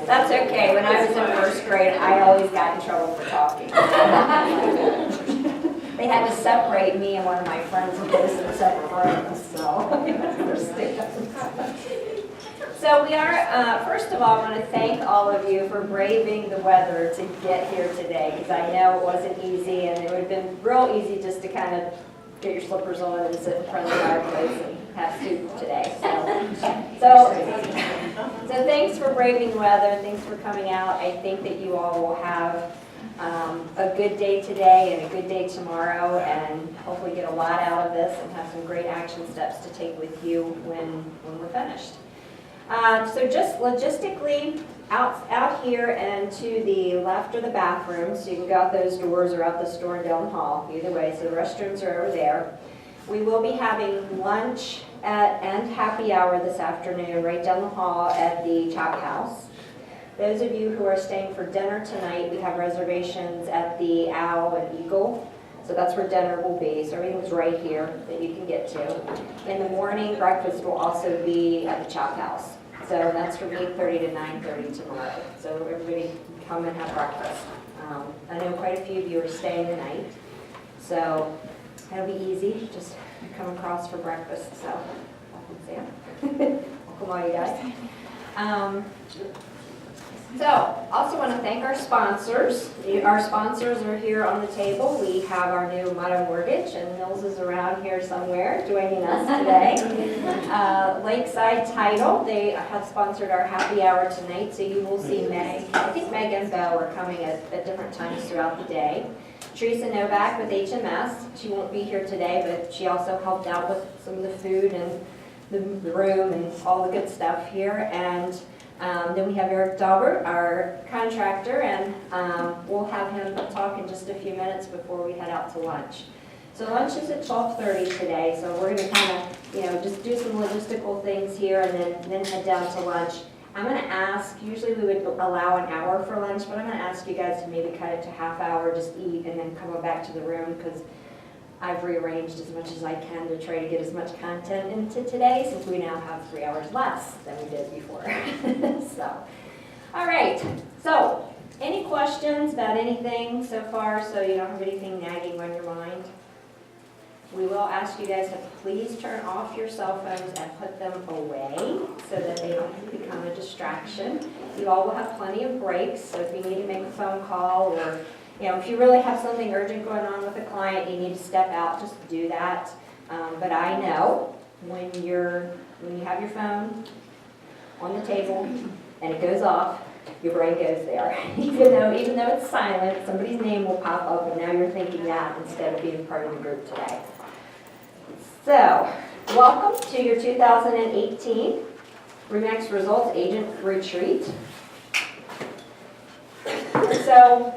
That's okay. When I was in first grade, I always got in trouble for talking. They had to separate me and one of my friends and put us in separate rooms, so. So we are, first of all, I want to thank all of you for braving the weather to get here today, because I know it wasn't easy, and it would have been real easy just to kind of get your slippers on and sit in front of the fireplace and have soup today. So thanks for braving the weather, thanks for coming out. I think that you all will have a good day today and a good day tomorrow, and hopefully get a lot out of this and have some great action steps to take with you when we're finished. So just logistically, out here and to the left are the bathrooms, so you can go out those doors or out this door and down the hall, either way, so the restrooms are over there. We will be having lunch and happy hour this afternoon right down the hall at the Chop House. Those of you who are staying for dinner tonight, we have reservations at the Owl and Eagle. So that's where dinner will be. So everything's right here that you can get to. In the morning, breakfast will also be at the Chop House. So that's from 8:30 to 9:30 tomorrow. So everybody come and have breakfast. I know quite a few of you are staying tonight. So it'll be easy. Just come across for breakfast. So welcome all you guys. So, also want to thank our sponsors. Our sponsors are here on the table. We have our new Motto Mortgage, and Mills is around here somewhere joining us today. Lakeside Title, they have sponsored our happy hour tonight, so you will see Meg. I think Meg and Bo are coming at different times throughout the day. Teresa Novak with HMS, she won't be here today, but she also helped out with some of the food and the room and all the good stuff here. And then we have Eric Daubert, our contractor, and we'll have him talk in just a few minutes before we head out to lunch. So lunch is at 12:30 today, so we're going to kind of, just do some logistical things here and then head down to lunch. I'm going to ask, usually we would allow an hour for lunch, but I'm going to ask you guys to maybe cut it to half hour, just eat, and then come back to the room, because I've rearranged as much as I can to try to get as much content into today, since we now have 3 hours less than we did before. So, all right. So, any questions about anything so far, so you don't have anything nagging on your mind? We will ask you guys to please turn off your cell phones and put them away so that they don't become a distraction. You all will have plenty of breaks, so if you need to make a phone call, or if you really have something urgent going on with a client, you need to step out, just do that. But I know when you have your phone on the table and it goes off, your brain goes there. even though it's silent, somebody's name will pop up, and now you're thinking that instead of being part of the group today. So, welcome to your 2018 RE/MAX Results Agent Retreat. So,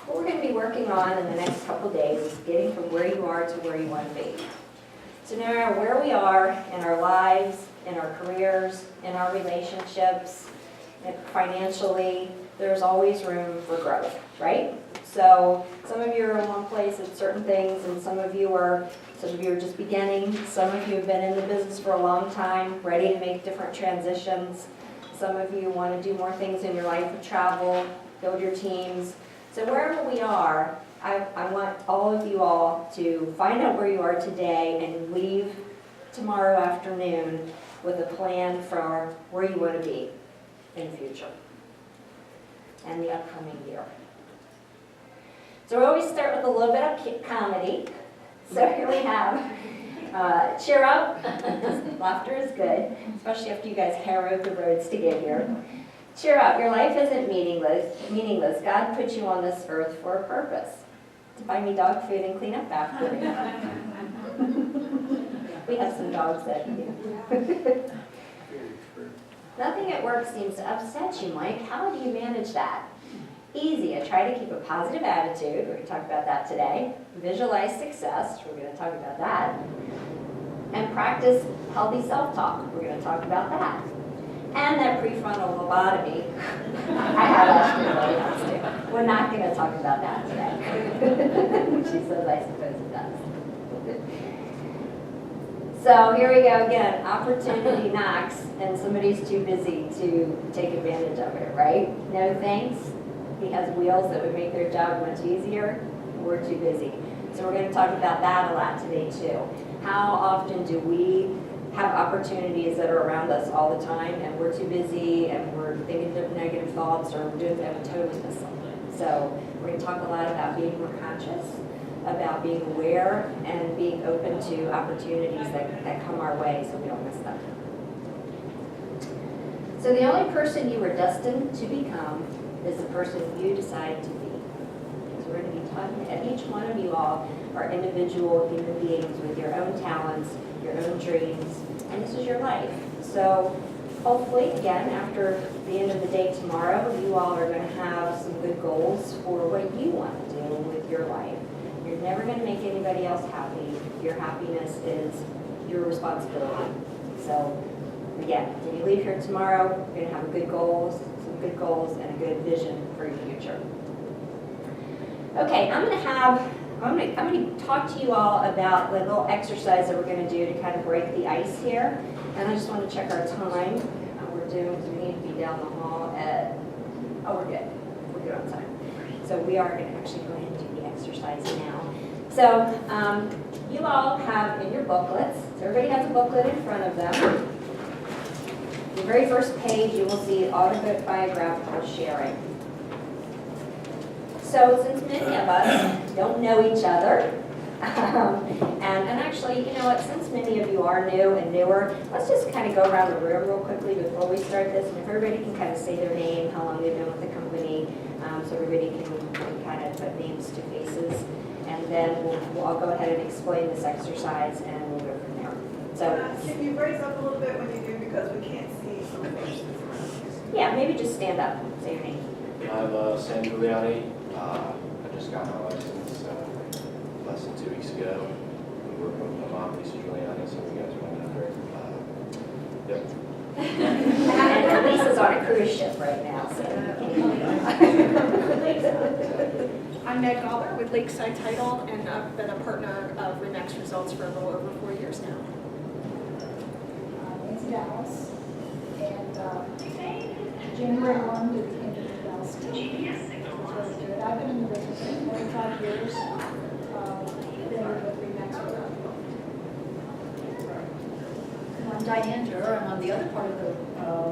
what we're going to be working on in the next couple of days is getting from where you are to where you want to be. So no matter where we are in our lives, in our careers, in our relationships, financially, there's always room for growth, right? So some of you are in one place at certain things, and some of you are just beginning. Some of you have been in the business for a long time, ready to make different transitions. Some of you want to do more things in your life, travel, build your teams. So wherever we are, I want all of you all to find out where you are today and leave tomorrow afternoon with a plan for where you want to be in the future and the upcoming year. So we always start with a little bit of comedy. So here we have cheer up. Laughter is good, especially after you guys harrowed the roads to get here. Cheer up. Your life isn't meaningless. God put you on this earth for a purpose. To buy me dog food and clean up after me. We have some dogs that do. Nothing at work seems to upset you, Mike. How do you manage that? Easy. I try to keep a positive attitude. We're going to talk about that today. Visualize success. We're going to talk about that. And practice healthy self-talk. We're going to talk about that. And that prefrontal lobotomy. I have asked everybody else to. We're not going to talk about that today. She says, I suppose it does. So here we go again, opportunity knocks and somebody's too busy to take advantage of it, right? No thanks. He has wheels that would make their job much easier. We're too busy. So we're going to talk about that a lot today too. How often do we have opportunities that are around us all the time and we're too busy and we're thinking of negative thoughts or doing that and totally miss something. So we're going to talk a lot about being more conscious, about being aware and being open to opportunities that come our way so we don't miss them. So the only person you were destined to become is the person you decide to be. So we're going to be talking, and each one of you all are individual human beings with your own talents, your own dreams, and this is your life. So hopefully, again, after the end of the day tomorrow, you all are going to have some good goals for what you want to do with your life. You're never going to make anybody else happy. Your happiness is your responsibility. So again, when you leave here tomorrow, you're going to have some good goals, and a good vision for your future. Okay, I'm going to talk to you all about the little exercise that we're going to do to kind of break the ice here. And I just want to check our time. We're doing, because we need to be down the hall at, oh, we're good. We're good on time. So we are going to actually go ahead and do the exercise now. So you all have in your booklets, so everybody has a booklet in front of them. The very first page, you will see autobiographical sharing. So since many of us don't know each other, and actually, you know what, since many of you are new and newer, let's just kind of go around the room real quickly before we start this, and if everybody can kind of say their name, how long they've been with the company, so everybody can kind of put names to faces, and then I'll go ahead and explain this exercise, and we'll go from there. So, can you raise up a little bit when you do, because we can't see some faces. Yeah, maybe just stand up, say your name. I'm Sam Giuliani. I just got my license less than 2 weeks ago. We work with my mom, Lisa Giuliani, so you guys might know her. Yep. And Lisa's on a cruise ship right now, so. I'm Meg Galler with Lakeside Title, and I've been a partner of RE/MAX Results for a little over 4 years now. Nancy Dallas, and January 1 to the end of 2000. Really good. I've been in the business for 25 years. Been with RE/MAX for I'm Diane Durr, and I'm the other part of the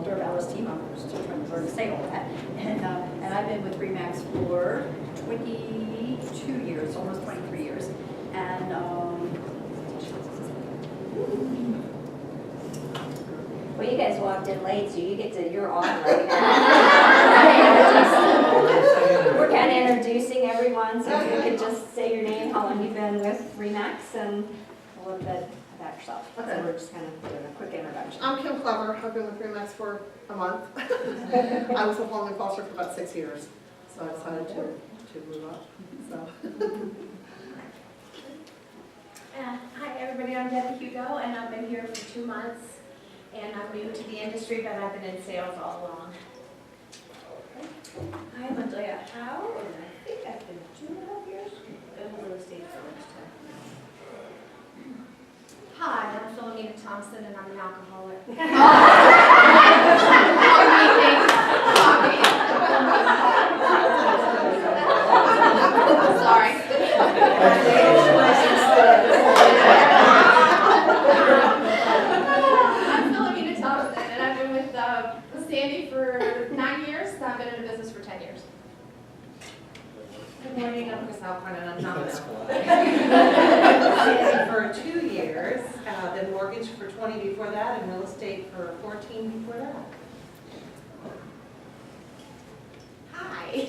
Durr Vallis team. I'm still trying to learn to say all that. And I've been with RE/MAX for 22 years, almost 23 years. And Well, you guys walked in late, so you're on right now. We're kind of introducing everyone, so if you could just say your name, how long you've been with RE/MAX, and a little bit about yourself. So we're just kind of doing a quick introduction. I'm Kim Clever. I've been with RE/MAX for a month. I was with Long & Foster for about 6 years, so I decided to move up. So. Hi everybody, I'm Debbie Hugo, and I've been here for 2 months, and I'm new to the industry, but I've been in sales all along. I'm Andrea Howe, and I think I've been 2.5 years. Been in real estate for much time. Hi, I'm Philomena Thompson, and I'm an alcoholic. I'm Philomena Thompson, and I've been with Sandy for 9 years, and I've been in the business for 10 years. Good morning, I'm Chris Alcorn, and I'm not For 2 years, then mortgage for 20 before that, and real estate for 14 before that. Hi.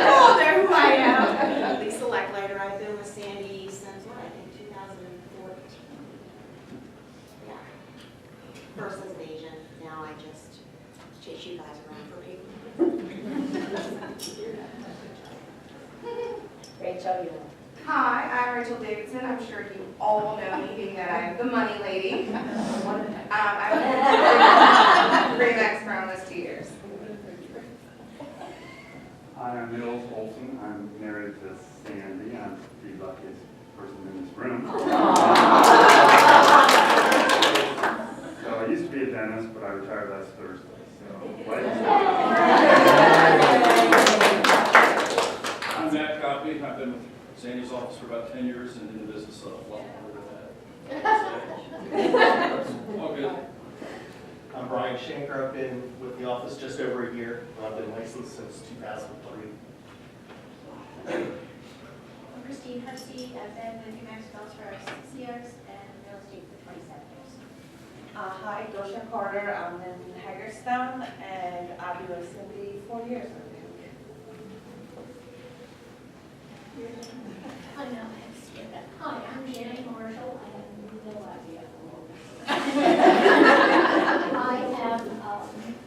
Oh, they're who I am. Lisa Lecklider. I've been with Sandy since, what, I think 2014. Yeah. First as an agent, now I just chase you guys around for people. Rachel, you. Hi, I'm Rachel Davidson. I'm sure you all know me, being that I'm the money lady. I've been with RE/MAX for almost 2 years. Hi, I'm Nils Olson. I'm married to Sandy. I'm the luckiest person in this room. surprise Thursday, so. I'm Matt Coffey. I've been with Sandy's office for about 10 years and in the business a lot longer than that. All good. I'm Brian Shanker. I've been with the office just over a year. I've been licensed since 2003. I'm Christine Hussey. I've been with Remax Bells for 6 years and real estate for 27 years. Hi, Dosha Carter. I'm in Hagerstown, and I've been with Cindy 4 years, I think. I know, I skipped that. Hi, I'm Janet Marshall. I have no idea. I have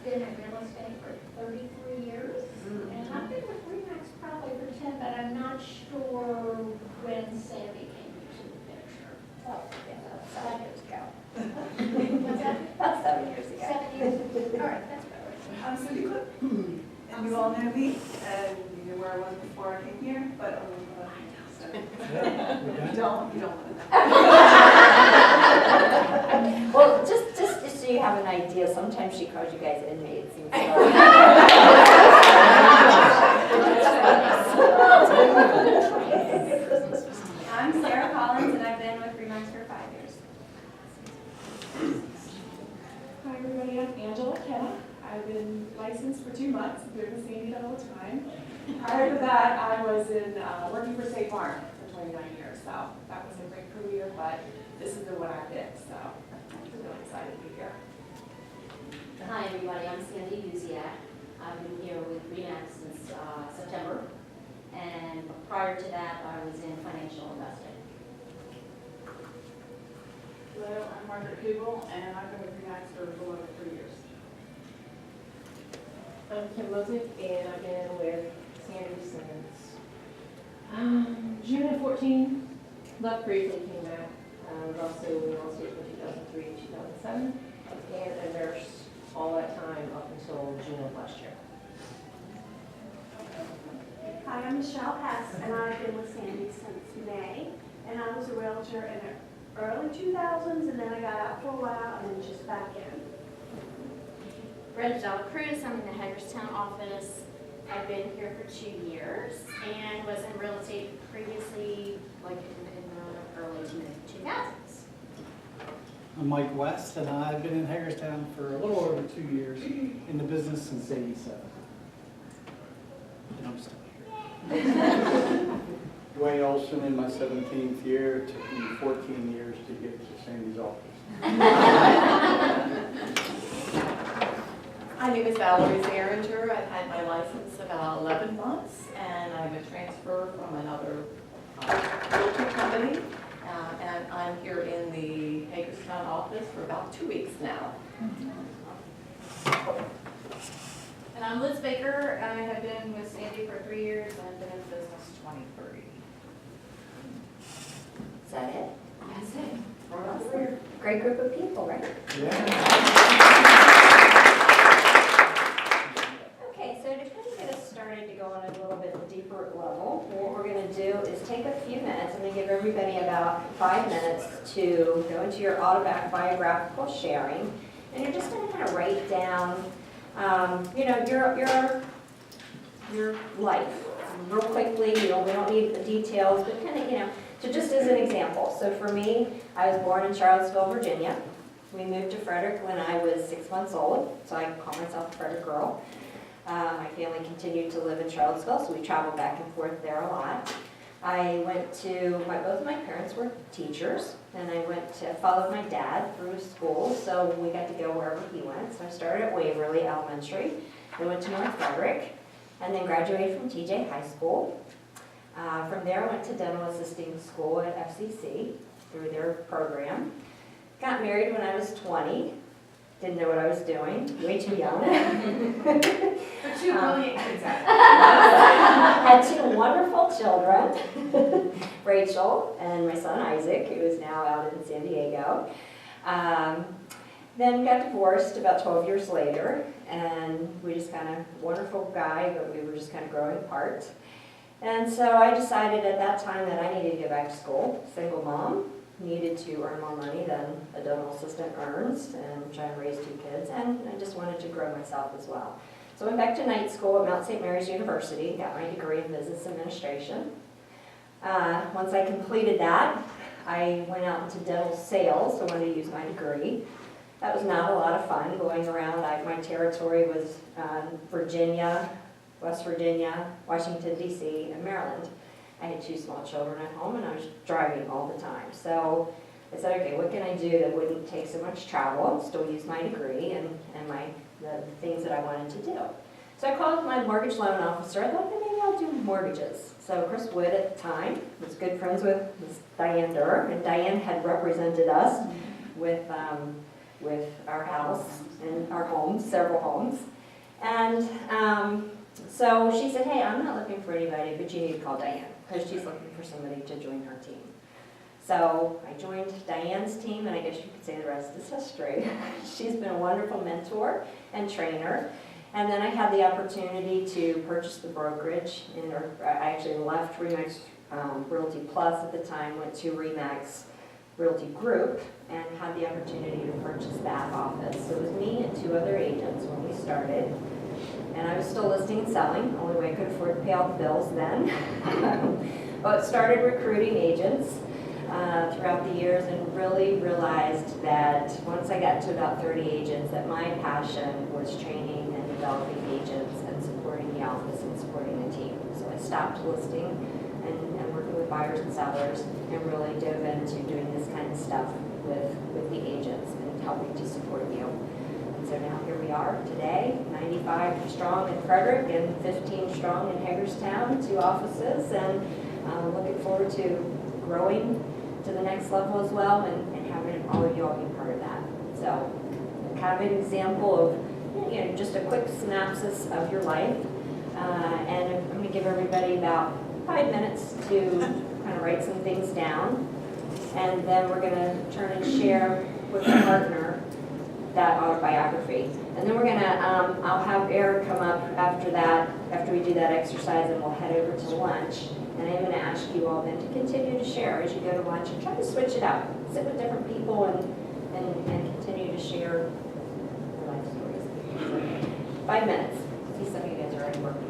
been in real estate for 33 years, and I've been with Remax probably for 10, but I'm not sure when Sandy came into the picture. Oh, yeah, about 7 years ago. What's that? About 7 years ago. 7 years? All right, that's better. I'm Cindy Cook, and you all know me, and you knew where I was before I came here, but you don't want to know. Well, just so you have an idea, sometimes she calls you guys inmates and stuff. I'm Sarah Collins, and I've been with Remax for 5 years. Hi everybody, I'm Angela Kenna. I've been licensed for 2 months, I've been with Sandy the whole time. Prior to that, I was working for State Farm for 29 years, so that was a great career, but this is the one I picked, so I'm really excited to be here. Hi everybody, I'm Sandy Uziak. I've been here with Remax since September, and prior to that, I was in financial investing. Hello, I'm Margaret Hubel, and I've been with Remax for a little over 3 years. I'm Kim Mosick, and I've been with Sandy since June of 14. Left briefly, came back. I was also in real estate from 2003 to 2007, and a nurse all that time up until June of last year. Hi, I'm Michelle Hess, and I've been with Sandy since May. And I was a realtor in the early 2000s, and then I got out for a while, and then just back in. Brenda Della Cruz, I'm in the Hagerstown office. I've been here for 2 years and was in real estate previously, like in the early to mid 2000s. I'm Mike West, and I've been in Hagerstown for a little over 2 years, in the business since '87. And I'm still here. Dwayne Olson in my 17th year. It took me 14 years to get to Sandy's office. My name is Valerie Zaringer. I've had my license about 11 months, and I'm a transfer from another realty company. And I'm here in the Hagerstown office for about 2 weeks now. And I'm Liz Baker. I have been with Sandy for 3 years and I've been in business 23. Is that it? That's it. Awesome. Great group of people, right? Okay, so to kind of get us started to go on a little bit deeper level, what we're going to do is take a few minutes. I'm going to give everybody about 5 minutes to go into your autobiographical sharing, and you're just going to kind of write down, your life real quickly. We don't need the details, but kind of, so just as an example. So for me, I was born in Charlottesville, Virginia. We moved to Frederick when I was 6 months old, so I call myself a Frederick girl. My family continued to live in Charlottesville, so we traveled back and forth there a lot. I went to, both of my parents were teachers, and I followed my dad through school, so we got to go wherever he went. So I started at Waverly Elementary, then went to North Frederick, and then graduated from TJ High School. From there, I went to dental assisting school at FCC through their program. Got married when I was 20. Didn't know what I was doing. Way too young. For 2 brilliant kids. Had 2 wonderful children, Rachel and my son Isaac, who is now out in San Diego. Then got divorced about 12 years later, and we just wonderful guy, but we were just kind of growing apart. And so I decided at that time that I needed to go back to school, single mom, needed to earn more money than a dental assistant earns, and trying to raise 2 kids, and I just wanted to grow myself as well. So I went back to night school at Mount St. Mary's University, got my degree in business administration. Once I completed that, I went out into dental sales, so I wanted to use my degree. That was not a lot of fun going around. My territory was Virginia, West Virginia, Washington DC, and Maryland. I had 2 small children at home and I was driving all the time. So I said, okay, what can I do that wouldn't take so much travel, still use my degree and the things that I wanted to do. So I called my mortgage loan officer. I thought, maybe I'll do mortgages. So Chris Wood at the time was good friends with Ms. Diane Durr, and Diane had represented us with our house and our homes, several homes. And so she said, hey, I'm not looking for anybody, but you need to call Diane, because she's looking for somebody to join her team. So I joined Diane's team, and I guess you could say the rest is history. She's been a wonderful mentor and trainer. And then I had the opportunity to purchase the brokerage. I actually left RE/MAX Realty Plus at the time, went to RE/MAX Realty Group, and had the opportunity to purchase that office. So it was me and 2 other agents when we started. And I was still listing and selling, only way I could afford to pay all the bills then. But started recruiting agents throughout the years, and really realized that once I got to about 30 agents, that my passion was training and developing agents and supporting the office and supporting the team. So I stopped listing and working with buyers and sellers, and really dove into doing this kind of stuff with the agents and helping to support you. And so now here we are today, 95 strong in Frederick and 15 strong in Hagerstown, 2 offices, and looking forward to growing to the next level as well, and having all of you all be part of that. So kind of an example of just a quick synopsis of your life. And I'm going to give everybody about 5 minutes to kind of write some things down. And then we're going to turn and share with a partner that autobiography. And then we're going to, I'll have Eric come up after that, after we do that exercise, and we'll head over to lunch. And I'm going to ask you all then to continue to share as you go to lunch, and try to switch it up. Sit with different people and continue to share your life stories. 5 minutes. I see some of you guys are already working.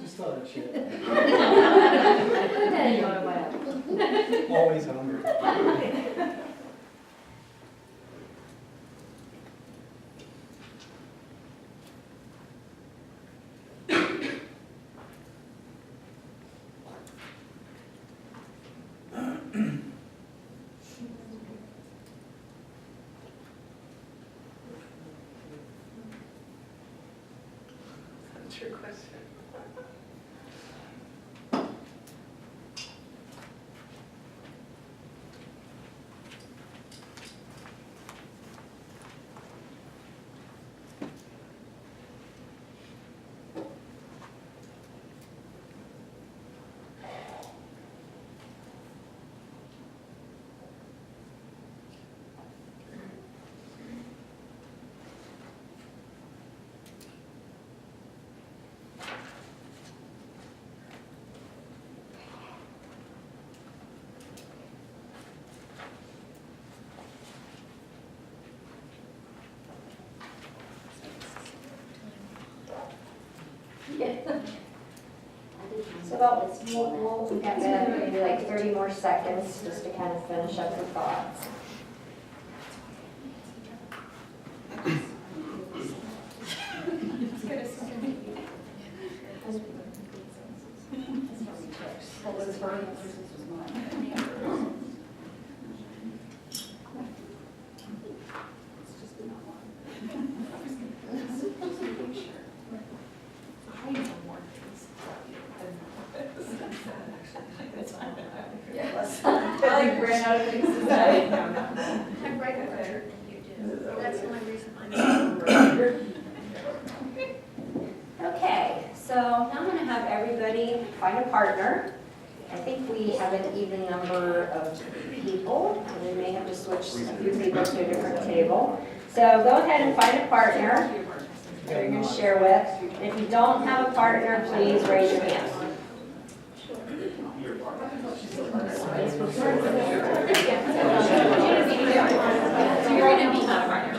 Just thought I'd share. Go ahead, you want to Always hungry. That's your question. So about, we've got maybe like 30 more seconds just to kind of finish up your thoughts. I ran out of things to say. I'm right there. You do. That's the only reason I'm. Okay, so now I'm going to have everybody find a partner. I think we have an even number of people, and we may have to switch a few people to a different table. So go ahead and find a partner that you're going to share with. And if you don't have a partner, please raise your hand. You're gonna be my partner.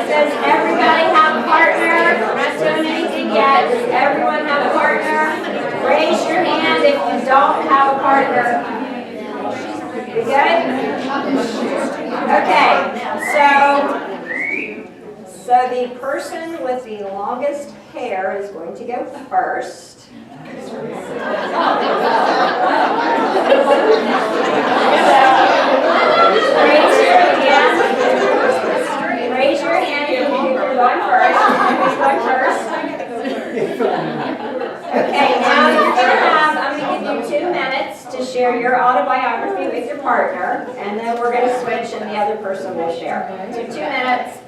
Does everybody have a partner? We're not doing anything yet. Does everyone have a partner? Raise your hand if you don't have a partner. You good? Okay, so the person with the longest hair is going to go first. Raise your hand if you're going first. Who's going first? Okay, now I'm going to give you 2 minutes to share your autobiography with your partner, and then we're going to switch and the other person will share. So 2 minutes.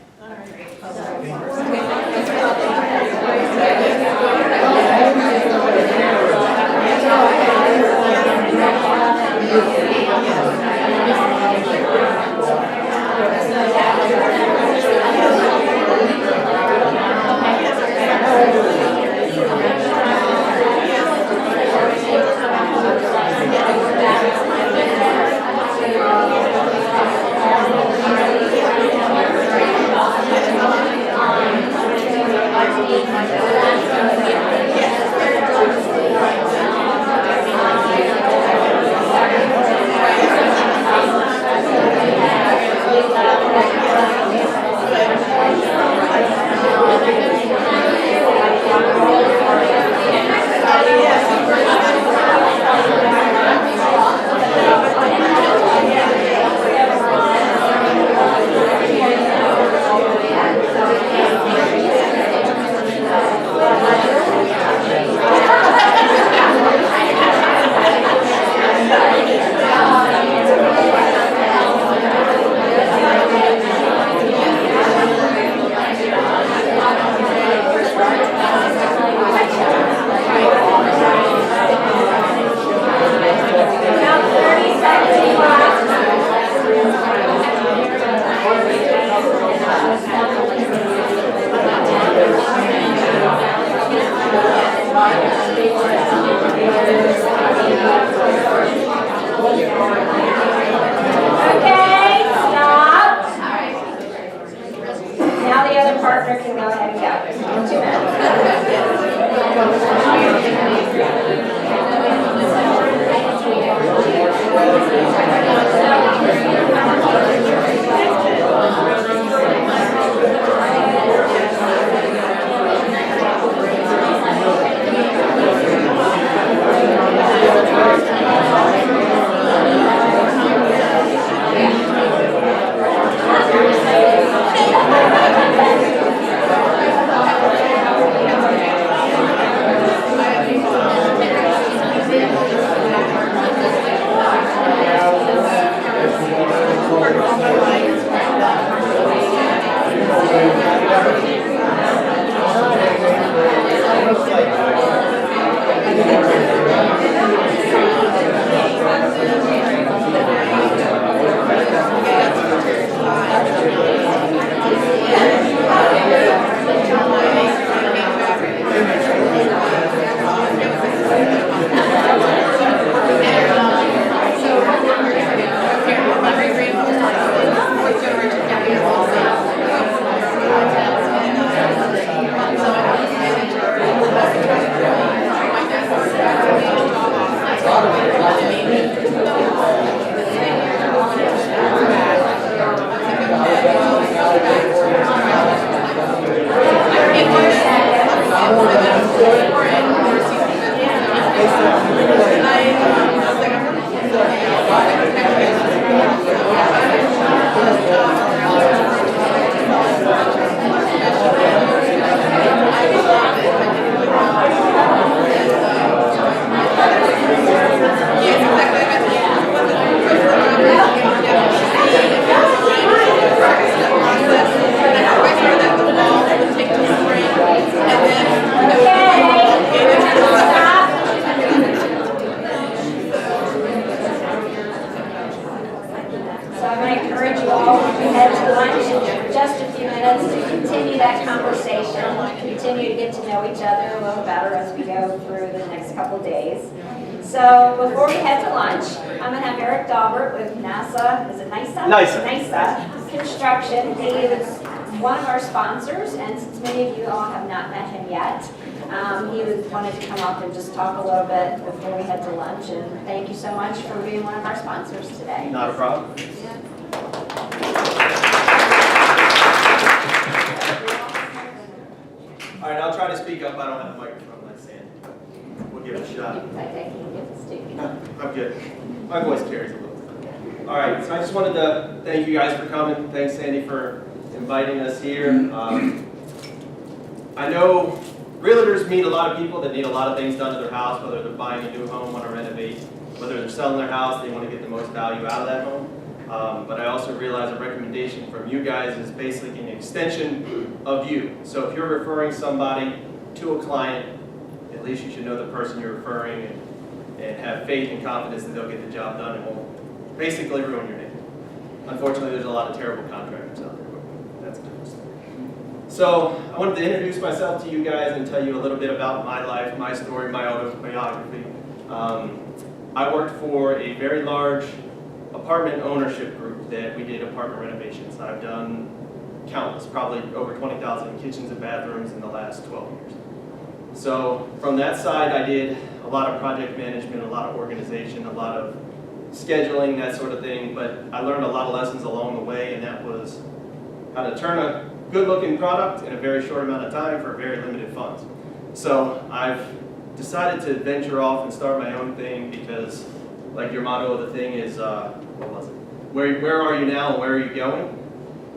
Continue to get to know each other a little better as we go through the next couple days. So before we head to lunch, I'm going to have Eric Daubert with NASA, is it NISA? NISA Construction. He is one of our sponsors, and since many of you all have not met him yet, he wanted to come up and just talk a little bit before we head to lunch. And thank you so much for being one of our sponsors today. Not a problem. All right, I'll try to speak up. I don't have a microphone like Sandy, but we'll give it a shot. I'm good. My voice carries a little. All right, so I just wanted to thank you guys for coming. Thanks, Sandy, for inviting us here. I know realtors meet a lot of people that need a lot of things done to their house, whether they're buying a new home, want to renovate, whether they're selling their house, they want to get the most value out of that home. But I also realize a recommendation from you guys is basically an extension of you. So if you're referring somebody to a client, at least you should know the person you're referring and have faith and confidence that they'll get the job done and won't basically ruin your name. Unfortunately, there's a lot of terrible contractors out there, but that's a different story. So I wanted to introduce myself to you guys and tell you a little bit about my life, my story, my autobiography. I worked for a very large apartment ownership group that we did apartment renovations. I've done countless, probably over 20,000 kitchens and bathrooms in the last 12 years. So from that side, I did a lot of project management, a lot of organization, a lot of scheduling, that sort of thing, but I learned a lot of lessons along the way, and that was how to turn a good-looking product in a very short amount of time for very limited funds. So I've decided to venture off and start my own thing because, like your motto of the thing is, what was it? Where are you now and where are you going?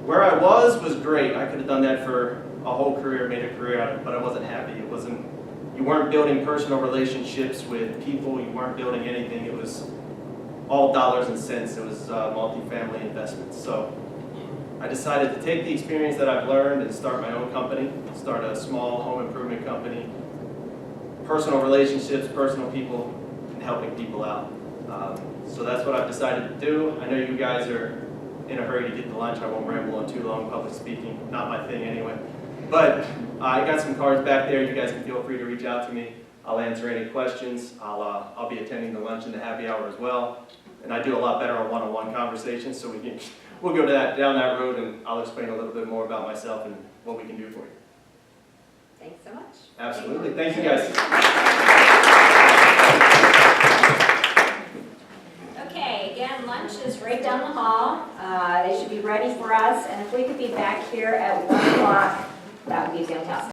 Where I was great. I could have done that for a whole career, made a career out of it, but I wasn't happy. You weren't building personal relationships with people. You weren't building anything. It was all dollars and cents. It was multifamily investments. So I decided to take the experience that I've learned and start my own company, start a small home improvement company, personal relationships, personal people, and helping people out. So that's what I've decided to do. I know you guys are in a hurry to get to lunch. I won't ramble on too long. Public speaking, not my thing anyway. But I got some cards back there. You guys can feel free to reach out to me. I'll answer any questions. I'll be attending the lunch and the happy hour as well. And I do a lot better on one-on-one conversations, so we'll go down that road, and I'll explain a little bit more about myself and what we can do for you. so much. Absolutely. Thank you, guys. Okay, again, lunch is right down the hall. They should be ready for us, and if we could be back here at 1 o'clock, that would be fantastic.